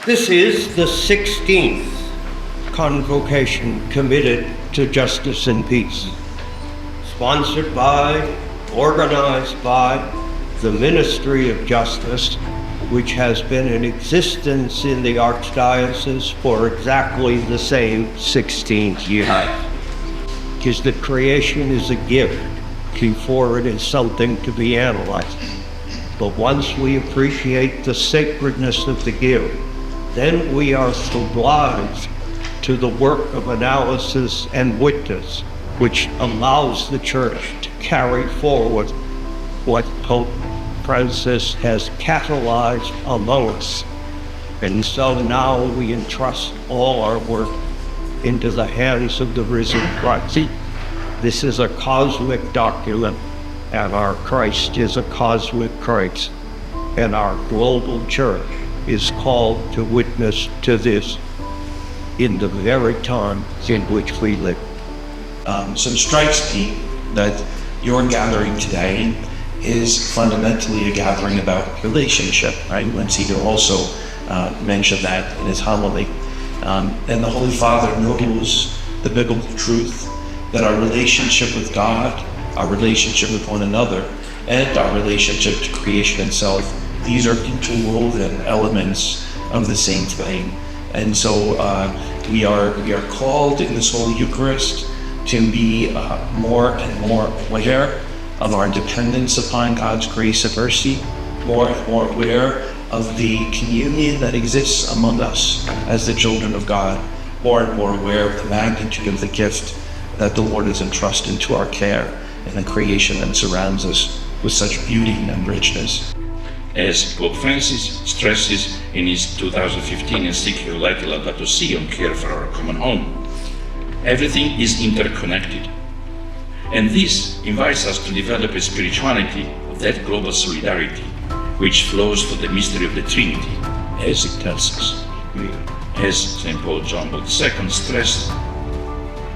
This is the 16th Convocation committed to justice and peace, sponsored by, organized by the Ministry of Justice, which has been in existence in the Archdiocese for exactly the same 16 years. Because the creation is a gift before it is something to be analyzed. But once we appreciate the sacredness of the gift, then we are obliged to the work of analysis and witness, which allows the Church to carry forward what Pope Francis has catalyzed among us. And so now we entrust all our work into the hands of the risen Christ. This is a cosmic document, and our Christ is a cosmic Christ, and our global church is called to witness to this in the very time in which we live. So it strikes me that your gathering today is fundamentally a gathering about relationship, right? Msgr also mentioned that in his homily. And the Holy Father knows the biblical truth that our relationship with God, our relationship with one another, and our relationship to creation itself, these are interwoven elements of the same thing. And so we are called in this Holy Eucharist to be more and more aware of our dependence upon God's grace and mercy, more and more aware of the communion that exists among us as the children of God, more and more aware of the magnitude of the gift that the Lord has entrusted into our care and the creation that surrounds us with such beauty and richness. As Pope Francis stresses in his 2015 encyclical Laudato Si on care for our common home, everything is interconnected. And this invites us to develop a spirituality of that global solidarity, which flows from the mystery of the Trinity, as it tells us. As St. Paul John Paul II stressed,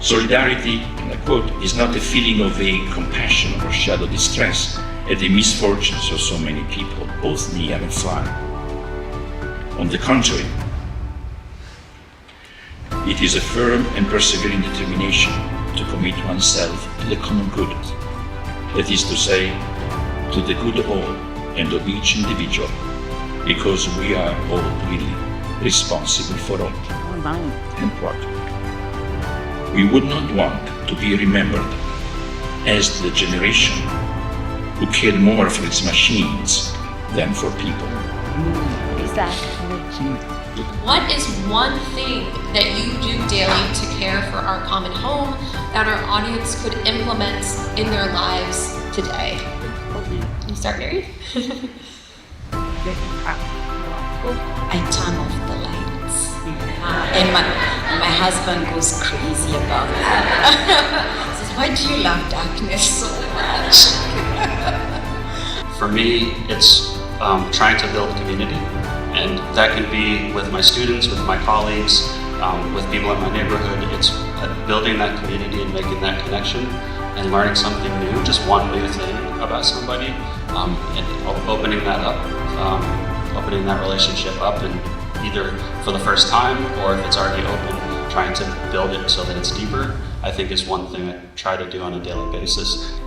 solidarity, and I quote, is not a feeling of vague compassion or shadow distress at the misfortunes of so many people, both near and far. On the contrary, it is a firm and persevering determination to commit oneself to the common good, that is to say, to the good of all and of each individual, because we are all really responsible for all. And what? We would not want to be remembered as the generation who cared more for its machines than for people. Exactly. What is one thing that you do daily to care for our common home that our audience could implement in their lives today? You start, Mary? I turn off the lights. And my husband goes crazy about that. He says, why do you love darkness so much? For me, it's trying to build community. And that can be with my students, with my colleagues, with people in my neighborhood. It's building that community and making that connection and learning something new, just one new thing about somebody, and opening that up, opening that relationship up, and either for the first time or if it's already open, trying to build it so that it's deeper, I think is one thing I try to do on a daily basis.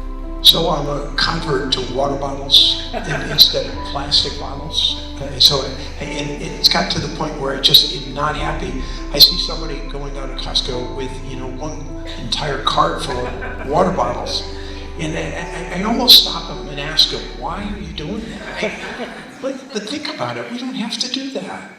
So I'm a convert to water bottles instead of plastic bottles. And it's got to the point where I just am not happy. I see somebody going down to Costco with, one entire cart full of water bottles. And I almost stop them and ask them, why are you doing that? But think about it, we don't have to do that.